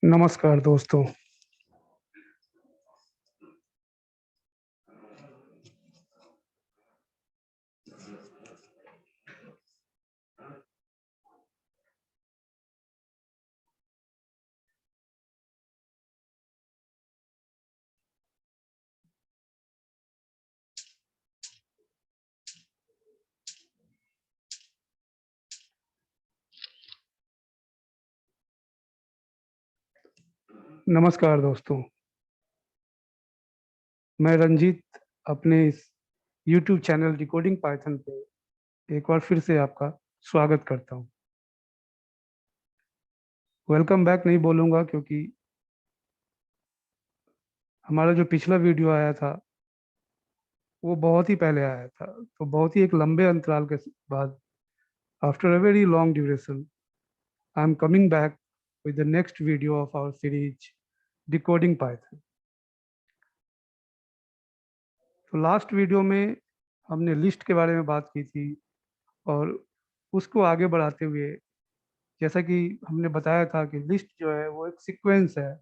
नमस्कार दोस्तों। नमस्कार दोस्तों, मैं रंजीत अपने इस YouTube चैनल डिकोडिंग पाइथन पे एक बार फिर से आपका स्वागत करता हूँ। वेलकम बैक नहीं बोलूँगा क्योंकि हमारा जो पिछला वीडियो आया था वो बहुत ही पहले आया था, तो बहुत ही एक लंबे अंतराल के बाद after a very long duration I am coming back with the next video of our series decoding Python. तो लास्ट वीडियो में हमने लिस्ट के बारे में बात की थी और उसको आगे बढ़ाते हुए जैसा कि हमने बताया था कि लिस्ट जो है वो एक सीक्वेंस है।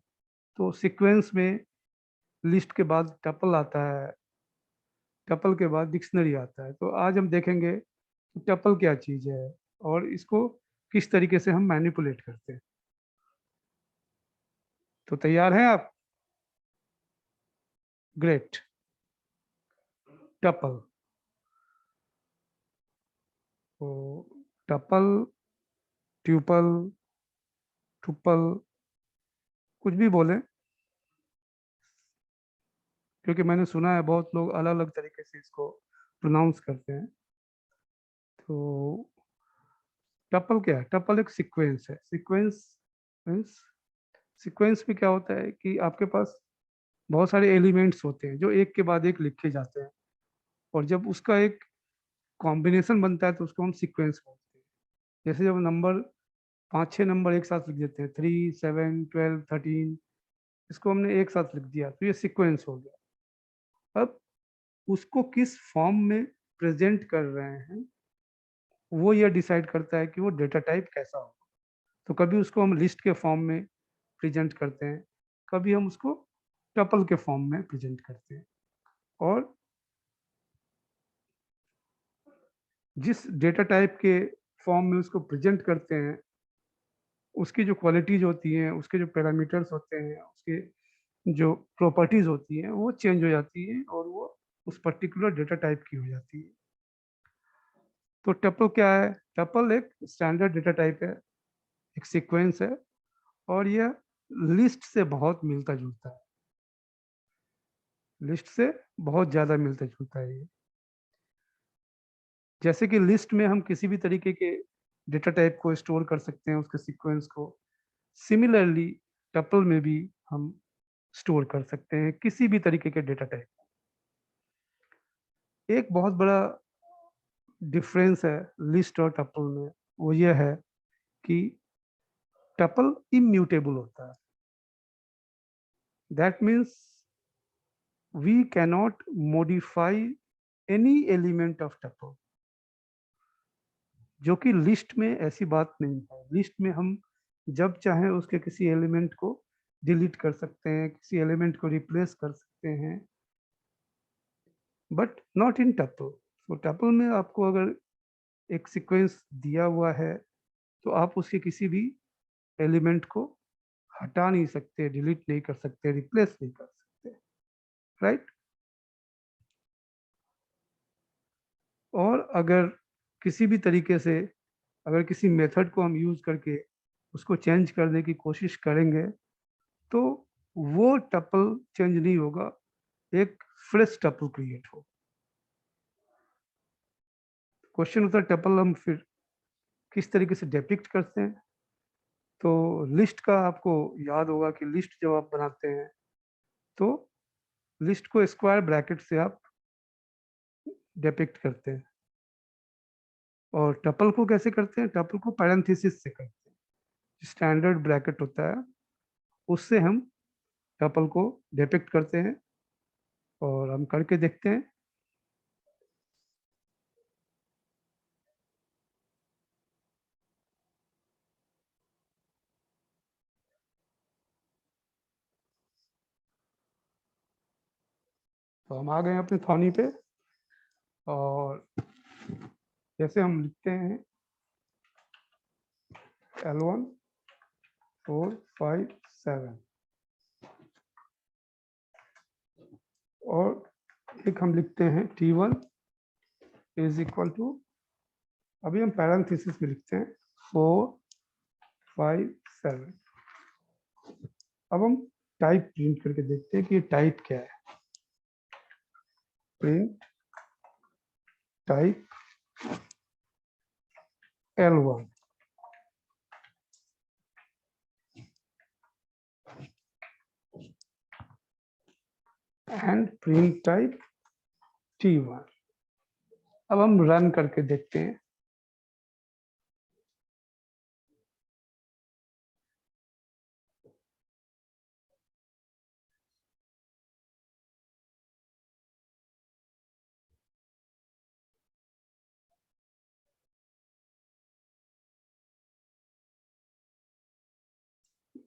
तो सीक्वेंस में लिस्ट के बाद टपल आता है, टपल के बाद डिक्शनरी आता है। तो आज हम देखेंगे कि टपल क्या चीज़ है और इसको किस तरीके से हम मैनिपुलेट करते हैं। तो तैयार हैं आप? ग्रेट। टपल, तो टपल, ट्यूपल, ट्रुपल, कुछ भी बोलें, क्योंकि मैंने सुना है बहुत लोग अलग अलग तरीके से इसको प्रोनाउंस करते हैं। तो टपल क्या है? टपल एक सीक्वेंस है। सीक्वेंस मीन्स, सीक्वेंस में क्या होता है कि आपके पास बहुत सारे एलिमेंट्स होते हैं जो एक के बाद एक लिखे जाते हैं, और जब उसका एक कॉम्बिनेशन बनता है तो उसको हम सीक्वेंस बोलते हैं। जैसे जब नंबर 5-6 नंबर एक साथ लिख देते हैं, 3, 7, 12, 13, इसको हमने एक साथ लिख दिया तो ये सीक्वेंस हो गया। अब उसको किस फॉर्म में प्रेजेंट कर रहे हैं वो ये डिसाइड करता है कि वो डेटा टाइप कैसा हो। तो कभी उसको हम लिस्ट के फॉर्म में प्रेजेंट करते हैं, कभी हम उसको टपल के फॉर्म में प्रेजेंट करते हैं। और जिस डेटा टाइप के फॉर्म में उसको प्रेजेंट करते हैं उसकी जो क्वालिटीज होती हैं, उसके जो पैरामीटर्स होते हैं, उसके जो प्रॉपर्टीज होती हैं वो चेंज हो जाती हैं और वो उस पर्टिकुलर डेटा टाइप की हो जाती है। तो टपल क्या है? टपल एक स्टैंडर्ड डेटा टाइप है, एक सीक्वेंस है, और यह लिस्ट से बहुत मिलता जुलता है। लिस्ट से बहुत ज़्यादा मिलता जुलता है ये। जैसे कि लिस्ट में हम किसी भी तरीके के डेटा टाइप को स्टोर कर सकते हैं, उसके सीक्वेंस को, सिमिलरली टपल में भी हम स्टोर कर सकते हैं किसी भी तरीके के डेटा टाइप। एक बहुत बड़ा डिफरेंस है लिस्ट और टपल में, वो ये है कि टपल इम्यूटेबल होता है। That means we cannot modify any element of tuple, जो कि लिस्ट में ऐसी बात नहीं है। लिस्ट में हम जब चाहें उसके किसी एलिमेंट को डिलीट कर सकते हैं, किसी एलिमेंट को रिप्लेस कर सकते हैं, बट नॉट इन टपल। तो टपल में आपको अगर एक सीक्वेंस दिया हुआ है तो आप उसके किसी भी एलिमेंट को हटा नहीं सकते, डिलीट नहीं कर सकते, रिप्लेस नहीं कर सकते, राइट? और अगर किसी भी तरीके से, अगर किसी मेथड को हम यूज करके उसको चेंज करने की कोशिश करेंगे तो वो टपल चेंज नहीं होगा, एक फ्रेश टपल क्रिएट हो। क्वेश्चन होता है टपल हम फिर किस तरीके से डिपिक्ट करते हैं। तो लिस्ट का आपको याद होगा कि लिस्ट जब आप बनाते हैं तो लिस्ट को स्क्वायर ब्रैकेट से आप डिपिक्ट करते हैं, और टपल को कैसे करते हैं? टपल को पैरेंथेसिस से करते हैं। स्टैंडर्ड ब्रैकेट होता है, उससे हम टपल को डिपिक्ट करते हैं, और हम करके देखते हैं। तो हम आ गए अपने थॉनी पे, और जैसे हम लिखते हैं L1 4 5 7, और एक हम लिखते हैं T1 इज इक्वल टू, अभी हम पैरेंथेसिस में लिखते हैं 4 5 7। अब हम टाइप प्रिंट करके देखते हैं कि ये टाइप क्या है। Print type L1 and print type T1। अब हम रन करके देखते हैं।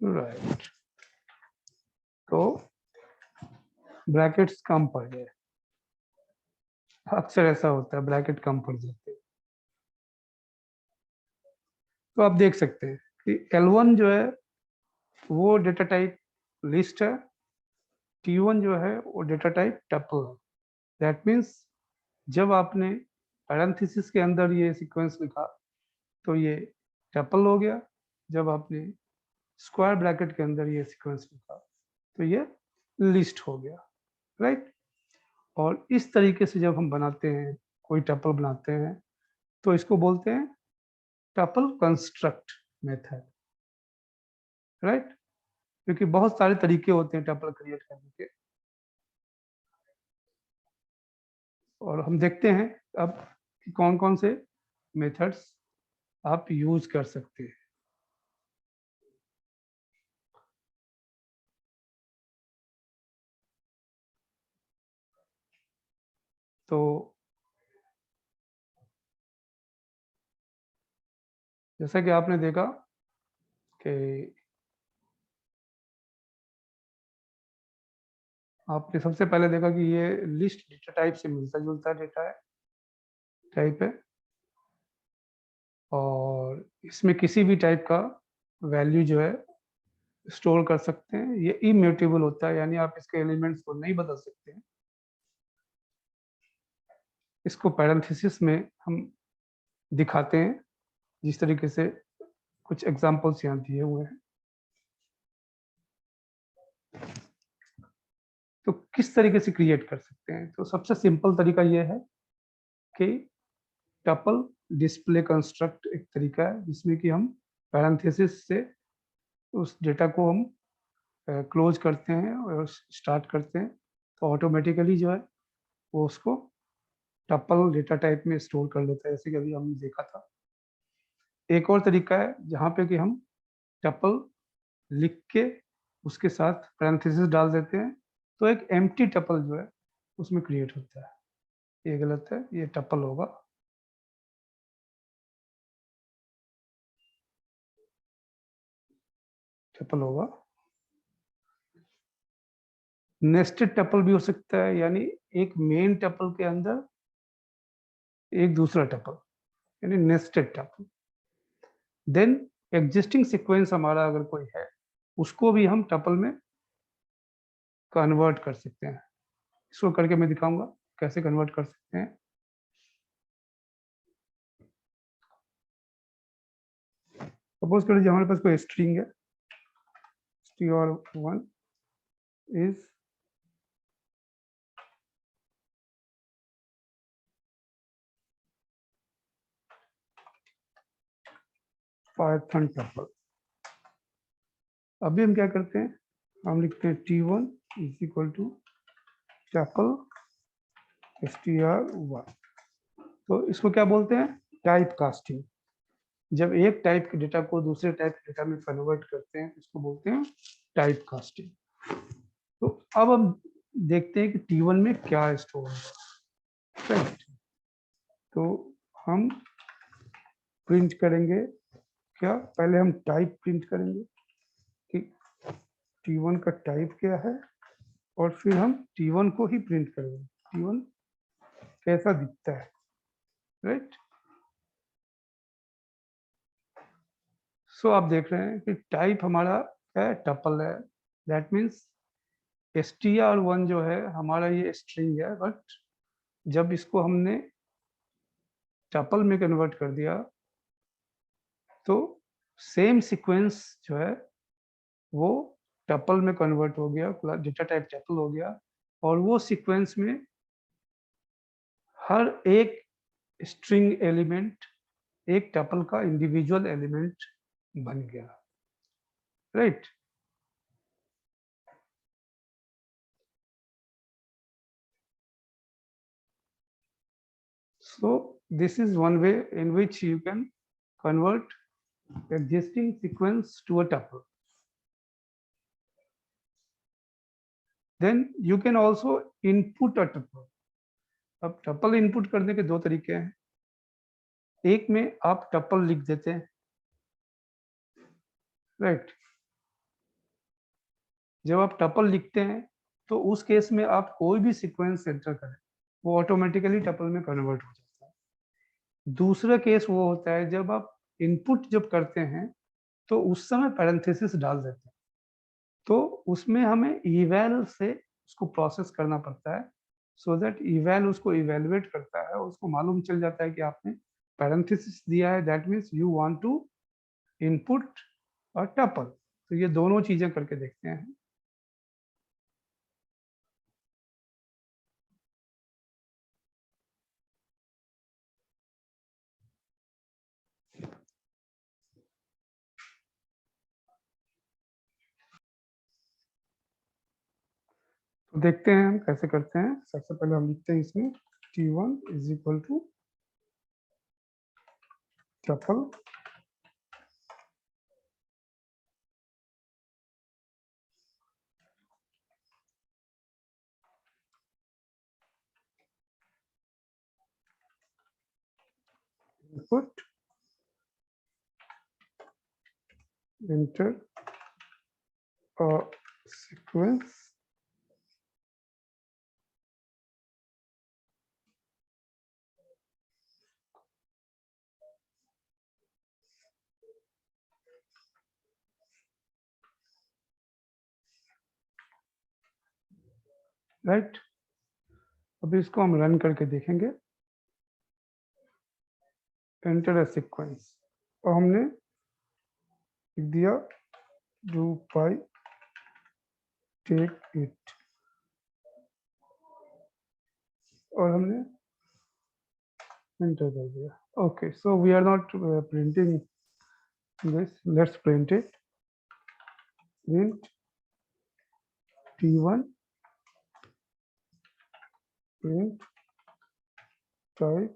राइट, तो ब्रैकेट्स कम पड़ गए। अक्सर ऐसा होता है, ब्रैकेट कम पड़ जाते हैं। तो आप देख सकते हैं कि L1 जो है वो डेटा टाइप लिस्ट है, T1 जो है वो डेटा टाइप टपल है। दैट मीन्स जब आपने पैरेंथेसिस के अंदर ये सीक्वेंस लिखा तो ये टपल हो गया, जब आपने स्क्वायर ब्रैकेट के अंदर ये सीक्वेंस लिखा तो ये लिस्ट हो गया, राइट। और इस तरीके से जब हम बनाते हैं, कोई टपल बनाते हैं, तो इसको बोलते हैं टपल कंस्ट्रक्ट मेथड, राइट। क्योंकि बहुत सारे तरीके होते हैं टपल क्रिएट करने के, और हम देखते हैं अब कि कौन कौन से मेथड्स आप यूज कर सकते हैं। तो जैसा कि आपने देखा कि आपने सबसे पहले देखा कि ये लिस्ट डेटा टाइप से मिलता जुलता डेटा है, टाइप है, और इसमें किसी भी टाइप का वैल्यू जो है स्टोर कर सकते हैं। ये इम्यूटेबल होता है, यानी आप इसके एलिमेंट्स को नहीं बदल सकते हैं। इसको पैरेंथेसिस में हम दिखाते हैं, जिस तरीके से कुछ एग्जांपल्स यहाँ दिए हुए हैं। तो किस तरीके से क्रिएट कर सकते हैं? तो सबसे सिंपल तरीका यह है कि टपल डिस्प्ले कंस्ट्रक्ट एक तरीका है जिसमें कि हम पैरेंथेसिस से उस डेटा को हम क्लोज करते हैं और स्टार्ट करते हैं, तो ऑटोमेटिकली जो है वो उसको टपल डेटा टाइप में स्टोर कर लेता है, जैसे कि अभी हमने देखा था। एक और तरीका है जहाँ पे कि हम टपल लिख के उसके साथ पैरेंथेसिस डाल देते हैं, तो एक एम्प्टी टपल जो है उसमें क्रिएट होता है। ये गलत है, ये टपल होगा। टपल होगा। नेस्टेड टपल भी हो सकता है, यानी एक मेन टपल के अंदर एक दूसरा टपल, यानी nested tuple. Then existing sequence हमारा अगर कोई है, उसको भी हम टपल में कन्वर्ट कर सकते हैं। इसको करके मैं दिखाऊंगा कैसे कन्वर्ट कर सकते हैं। सपोज कर लीजिए हमारे पास कोई स्ट्रिंग है, str1 is पाइथन टपल। अभी हम क्या करते हैं, हम लिखते हैं T1 is equal to tuple str1। तो इसको क्या बोलते हैं? Type casting. जब एक टाइप के डेटा को दूसरे टाइप के डेटा में कन्वर्ट करते हैं, इसको बोलते हैं टाइप कास्टिंग। तो अब हम देखते हैं कि T1 में क्या स्टोर होगा, राइट। तो हम प्रिंट करेंगे क्या, पहले हम टाइप प्रिंट करेंगे कि T1 का टाइप क्या है, और फिर हम T1 को ही प्रिंट करेंगे। T1 कैसा दिखता है, राइट। सो आप देख रहे हैं कि टाइप हमारा क्या है, टपल है। दैट मीन्स str1 जो है हमारा ये स्ट्रिंग है, बट जब इसको हमने टपल में कन्वर्ट कर दिया तो सेम सीक्वेंस जो है वो टपल में कन्वर्ट हो गया, डेटा टाइप टपल हो गया, और वो सीक्वेंस में हर एक स्ट्रिंग एलिमेंट एक टपल का इंडिविजुअल एलिमेंट बन गया, right. So this is one way in which you can convert existing sequence to a tuple. Then you can also input a tuple. अब tuple input करने के दो तरीके हैं। एक में आप tuple लिख देते हैं, राइट। जब आप tuple लिखते हैं तो उस केस में आप कोई भी सीक्वेंस एंटर करें वो ऑटोमेटिकली tuple में कन्वर्ट हो जाता है। दूसरा केस वो होता है जब आप इनपुट जब करते हैं तो उस समय पैरेंथेसिस डाल देते हैं, तो उसमें हमें इवैल से उसको प्रोसेस करना पड़ता है, सो दैट इवैल उसको इवेलुएट करता है और उसको मालूम चल जाता है कि आपने पैरेंथेसिस दिया है, that means you want to input a tuple. तो ये दोनों चीजें करके देखते हैं। तो देखते हैं हम कैसे करते हैं। सबसे पहले हम लिखते हैं इसमें T1 is equal to tuple input enter a sequence right. अभी इसको हम रन करके देखेंगे। एंटर अ सीक्वेंस और हमने लिख दिया do by take it और हमने एंटर कर दिया। Okay, so we are not printing this, let's print it. Print T1 print type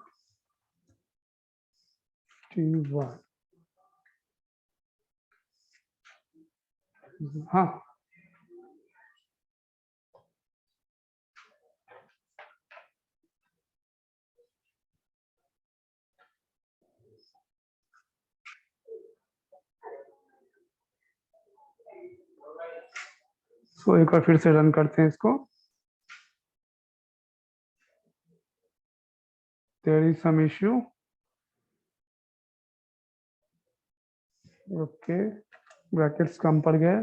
T1। हाँ, सो एक बार फिर से रन करते हैं इसको। There is some issue. Okay, brackets कम पड़ गए।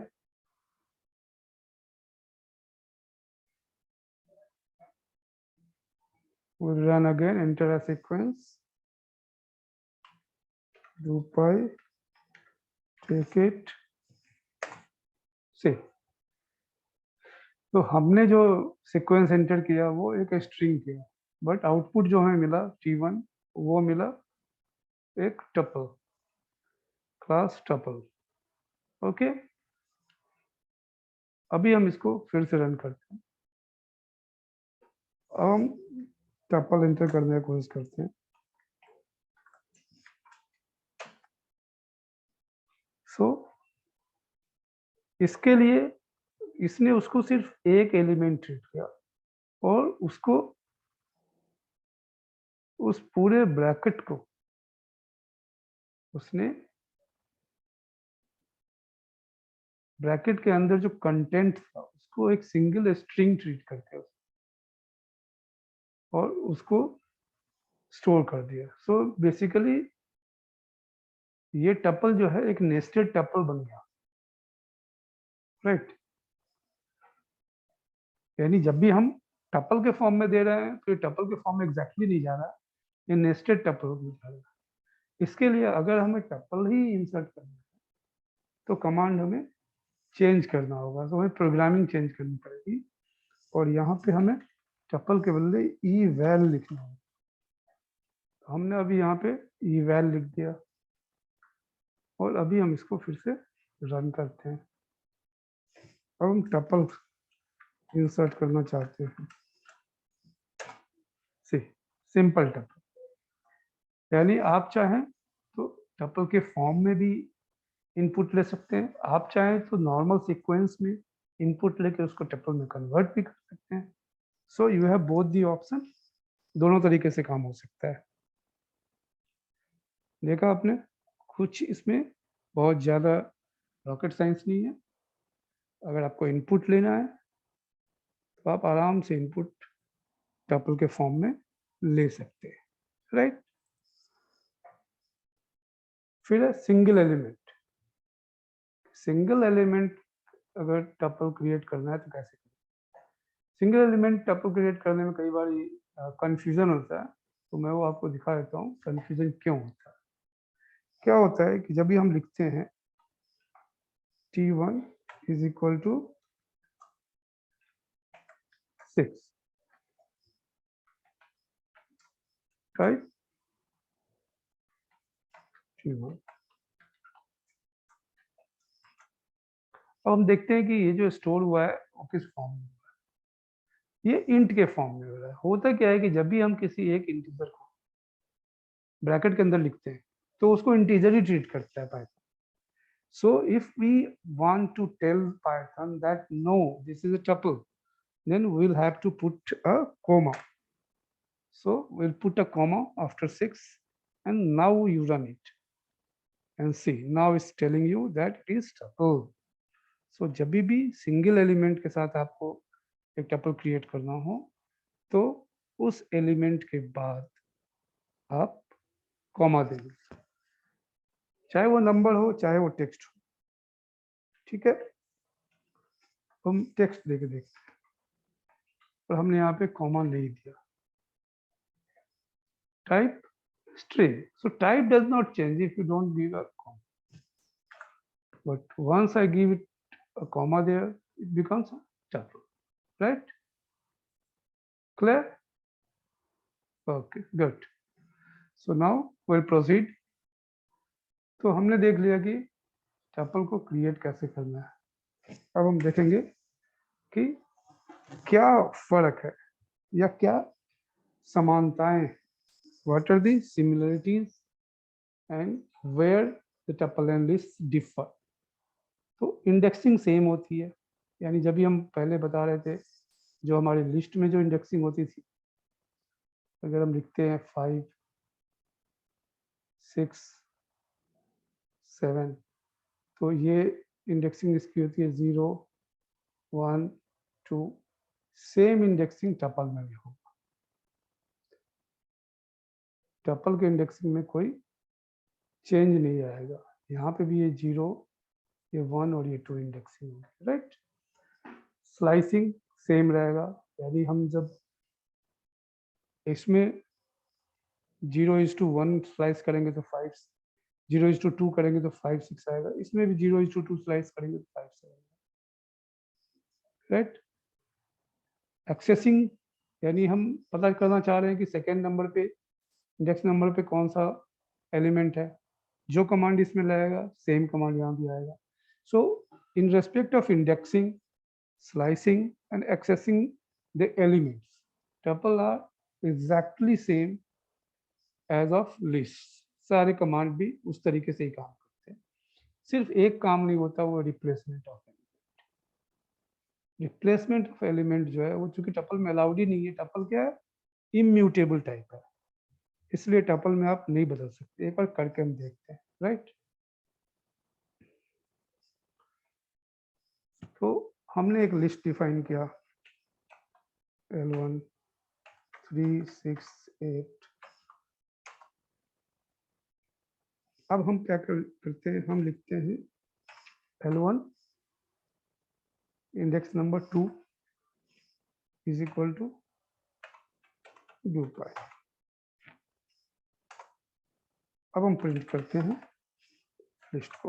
We'll run again, enter a sequence, do by take it से। तो हमने जो सीक्वेंस एंटर किया वो एक स्ट्रिंग किया, बट आउटपुट जो हमें मिला T1 वो मिला एक टपल, क्लास टपल। ओके, अभी हम इसको फिर से रन करते हैं। अब हम टपल एंटर करने की कोशिश करते हैं। सो इसके लिए इसने उसको सिर्फ एक एलिमेंट ट्रीट किया और उसको उस पूरे ब्रैकेट को उसने ब्रैकेट के अंदर जो कंटेंट था उसको एक सिंगल स्ट्रिंग ट्रीट करके और उसको स्टोर कर दिया। सो बेसिकली ये टपल जो है एक नेस्टेड टपल बन गया, राइट। यानी जब भी हम टपल के फॉर्म में दे रहे हैं तो ये टपल के फॉर्म में एग्जैक्टली नहीं जा रहा है, ये नेस्टेड टपल में जा रहा है। इसके लिए अगर हमें टपल ही इंसर्ट करना है तो कमांड हमें चेंज करना होगा, तो हमें प्रोग्रामिंग चेंज करनी पड़ेगी और यहाँ पे हमें टपल के बदले eval लिखना होगा। तो हमने अभी यहाँ पे eval लिख दिया और अभी हम इसको फिर से रन करते हैं। अब हम टपल इंसर्ट करना चाहते हैं, सिंपल टपल। यानी आप चाहें तो टपल के फॉर्म में भी इनपुट ले सकते हैं, आप चाहें तो नॉर्मल सीक्वेंस में इनपुट लेके उसको टपल में कन्वर्ट भी कर सकते हैं। So you have both the option, दोनों तरीके से काम हो सकता है। देखा आपने, कुछ इसमें बहुत ज़्यादा रॉकेट साइंस नहीं है। अगर आपको इनपुट लेना है तो आप आराम से इनपुट टपल के फॉर्म में ले सकते हैं, राइट। फिर है सिंगल एलिमेंट। सिंगल एलिमेंट अगर टपल क्रिएट करना है तो कैसे करें? सिंगल एलिमेंट टपल क्रिएट करने में कई बार कंफ्यूजन होता है, तो मैं वो आपको दिखा देता हूँ कंफ्यूजन क्यों होता है। क्या होता है कि जब भी हम लिखते हैं t1 is equal to 6, right, t1। अब हम देखते हैं कि ये जो स्टोर हुआ है वो किस फॉर्म में हुआ है। ये इंट के फॉर्म में हो रहा है। होता क्या है कि जब भी हम किसी एक इंटीजर को ब्रैकेट के अंदर लिखते हैं तो उसको इंटीजर ही ट्रीट करता है Python. So if we want to tell Python that no, this is a tuple, then we'll have to put a comma. So we'll put a comma after 6 and now you run it and see, now it's telling you that it is tuple. So जब भी single element के साथ आपको एक tuple create करना हो तो उस एलिमेंट के बाद आप कॉमा देंगे, चाहे वो नंबर हो चाहे वो टेक्स्ट हो, ठीक है। हम टेक्स्ट देके देखते हैं और हमने यहाँ पे कॉमा नहीं दिया। Type string, so type does not change if you don't give a comma, but once I give it a comma there, it becomes a tuple, right? Clear? Okay, good. So now we'll proceed. तो हमने देख लिया कि tuple को create कैसे करना है। अब हम देखेंगे कि क्या फर्क है या क्या समानताएं, what are the similarities and where the tuple and list differ। तो इंडेक्सिंग सेम होती है, यानी जब भी हम पहले बता रहे थे जो हमारी लिस्ट में जो इंडेक्सिंग होती थी, अगर हम लिखते हैं 5, 6, 7, तो ये इंडेक्सिंग इसकी होती है 0, 1, 2। सेम इंडेक्सिंग टपल में भी होगा। टपल के इंडेक्सिंग में कोई चेंज नहीं आएगा। यहाँ पे भी ये 0, ये 1 और ये 2 इंडेक्सिंग होगी, राइट। स्लाइसिंग सेम रहेगा, यानी हम जब इसमें 0:1 स्लाइस करेंगे तो 5, 0:2 करेंगे तो 5, 6 आएगा। इसमें भी 0:2 स्लाइस करेंगे तो 5 से आएगा, राइट। एक्सेसिंग यानी हम पता करना चाह रहे हैं कि सेकेंड नंबर पे, इंडेक्स नंबर पे कौन सा एलिमेंट है, जो कमांड इसमें लगेगा सेम कमांड यहाँ भी आएगा। So in respect of indexing, slicing and accessing the elements, tuple are exactly same as of list। सारे कमांड भी उस तरीके से ही काम करते हैं, सिर्फ एक काम नहीं होता, वो replacement of element. Replacement of element जो है वो चूंकि टपल में अलाउड ही नहीं है, टपल क्या है, इम्यूटेबल टाइप है, इसलिए टपल में आप नहीं बदल सकते। एक बार करके हम देखते हैं, राइट। तो हमने एक लिस्ट डिफाइन किया L1 3 6 8। अब हम क्या करते हैं, हम लिखते हैं L1 index number 2 is equal to 2 pi. अब हम प्रिंट करते हैं लिस्ट को।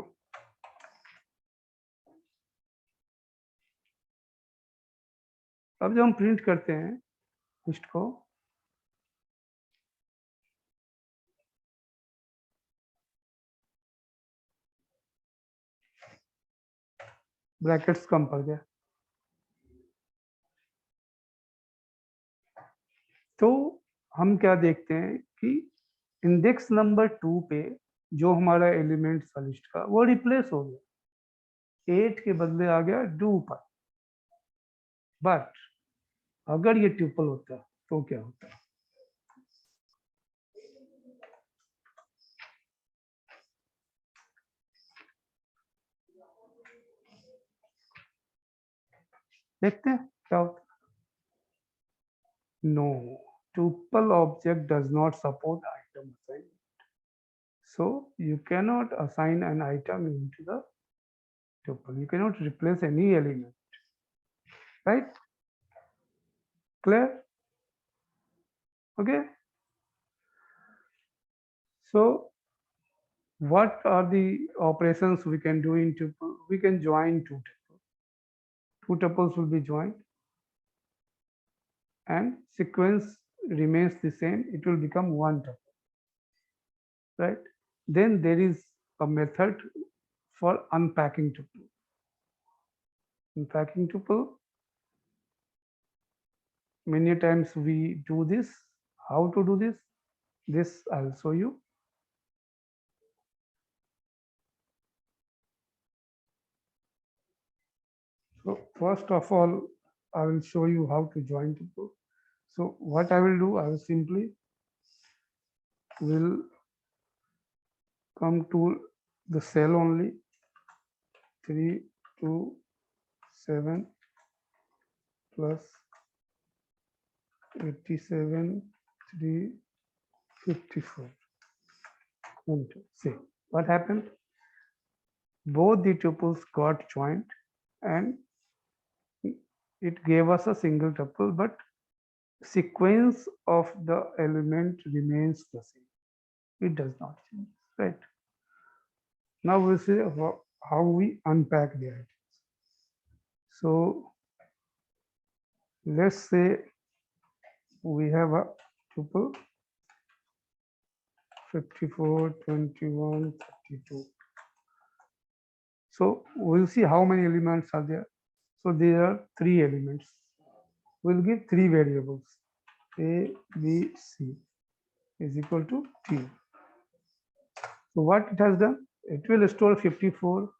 अब जब हम प्रिंट करते हैं लिस्ट को, ब्रैकेट्स कम पड़ गया, तो हम क्या देखते हैं कि इंडेक्स नंबर 2 पे जो हमारा एलिमेंट था लिस्ट का वो रिप्लेस हो गया, 8 के बदले आ गया 2 पर। बट अगर ये ट्यूपल होता तो क्या होता? देखते हैं क्या होता। No, tuple object does not support item assignment, so you cannot assign an item into the tuple. You cannot replace any element, right? Clear? Okay. So what are the operations we can do in tuple? We can join two tuples. Two tuples will be joined and sequence remains the same. It will become one tuple, right? Then there is a method for unpacking tuple. Unpacking tuple, many times we do this. How to do this I'll show you. So first of all, I will show you how to join tuple. So what I will do, I will simply will come to the cell only 3 2 7 plus 87 3 54. And see what happened. Both the tuples got joined and it gave us a single tuple, but sequence of the element remains the same. It does not change, right? Now we'll see how we unpack the items. So let's say we have a tuple 54, 21, 32. So we'll see how many elements are there. So there are 3 elements. We'll give 3 variables, A, B, C is equal to T. So what it has done, it will store 54.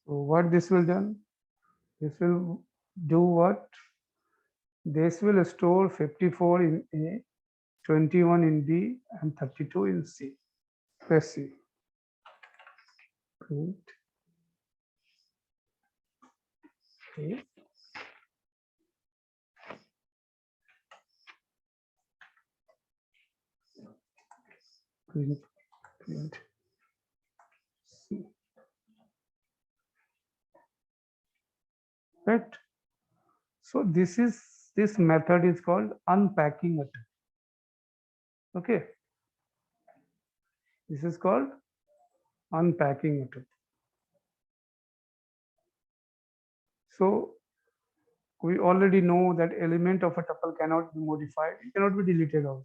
So what this will done, this will do what? This will store 54 in A, 21 in B, and 32 in C. Let's see. Print A. Print C. Right. So this method is called unpacking a tuple. Okay. This is called unpacking a tuple. So we already know that element of a tuple cannot be modified, it cannot be deleted also.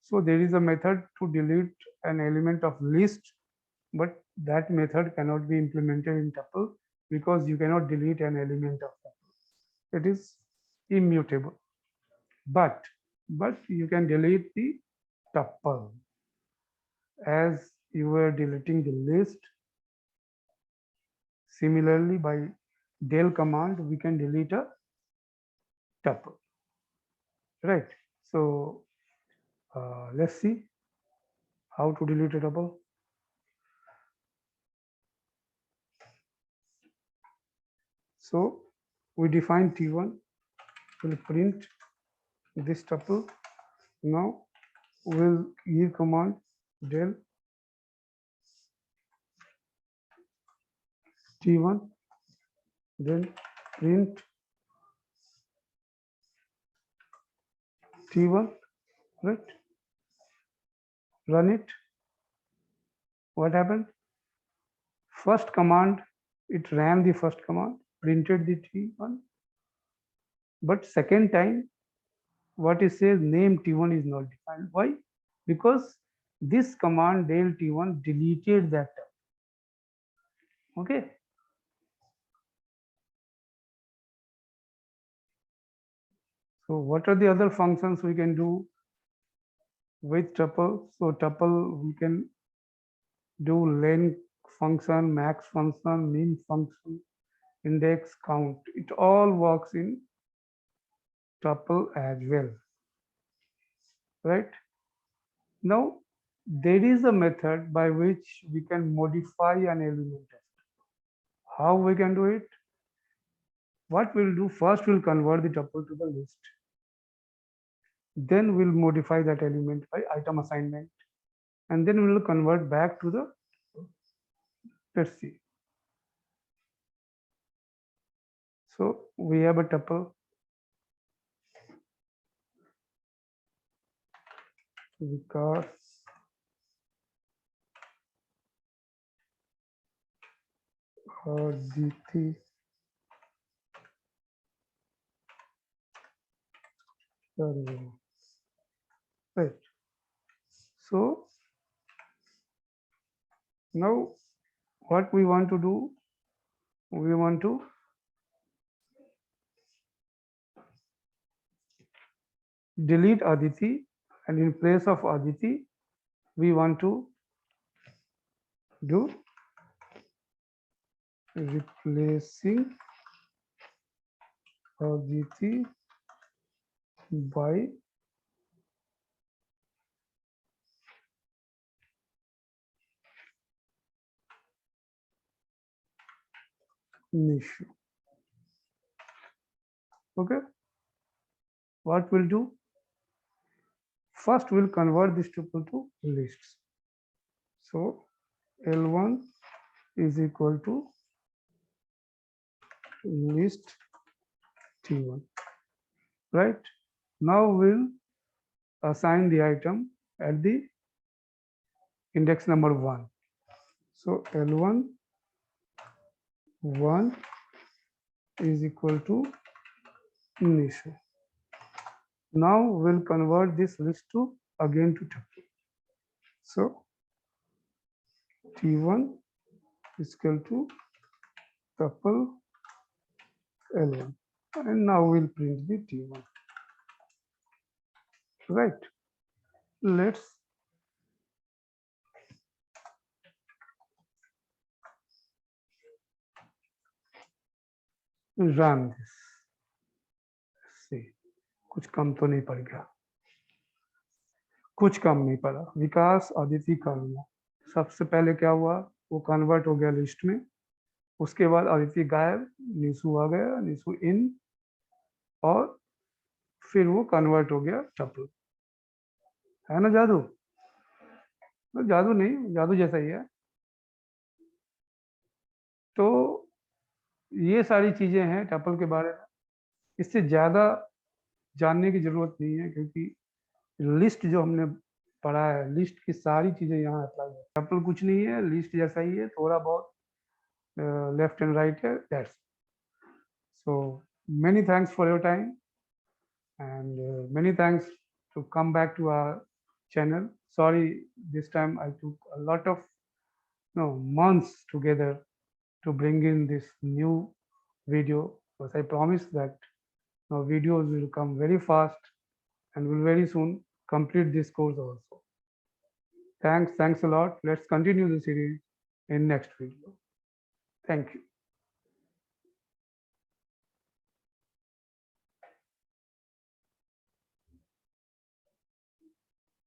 So there is a method to delete an element of list, but that method cannot be implemented in tuple because you cannot delete an element of tuple. It is immutable. But you can delete the tuple as you were deleting the list. Similarly, by del command, we can delete a tuple, right? So let's see how to delete a tuple. So we define T1, will print this tuple. Now we'll give command del T1, then print T1, right? Run it. What happened? First command, it ran the first command, printed the T1, but second time, what it says, name T1 is not defined. Why? Because this command del T1 deleted that tuple. Okay. So what are the other functions we can do with tuple? So tuple, we can do len function, max function, min function, index, count. It all works in tuple as well, right? Now, there is a method by which we can modify an element. How we can do it? What we'll do, first we'll convert the tuple to the list. Then we'll modify that element by item assignment. And then we'll convert back to the, let's see. So we have a tuple. Vikas Aditi right. So now what we want to do, we want to delete Aditi, and in place of Aditi we want to do replacing Aditi by Nishu. Okay, what we'll do, first we'll convert this tuple to lists. So L1 is equal to list T1, right? Now we'll assign the item at the index number 1. So L1 1 is equal to Nishu. Now we'll convert this list to again to tuple. So T1 is equal to tuple L1, and now we'll print the T1. Right. Let's run this. See, कुछ कम तो नहीं पड़ गया, कुछ कम नहीं पड़ा। विकास अदिति कर लिया। सबसे पहले क्या हुआ, वो कन्वर्ट हो गया लिस्ट में, उसके बाद अदिति गायब, निशु आ गया, निशु इन, और फिर वो कन्वर्ट हो गया टपल। है ना जादू? जादू नहीं, जादू जैसा ही है। तो ये सारी चीजें हैं टपल के बारे में, इससे ज्यादा जानने की जरूरत नहीं है, क्योंकि लिस्ट जो हमने पढ़ा है, लिस्ट की सारी चीजें यहाँ अप्लाई है। टपल कुछ नहीं है, लिस्ट जैसा ही है, थोड़ा बहुत लेफ्ट एंड राइट है, that's. So many thanks for your time, and many thanks to come back to our channel. Sorry, this time I took a lot of months together to bring in this new video, because I promised that videos will come very fast and will very soon complete this course also. Thanks a lot. Let's continue the series in next video. Thank you.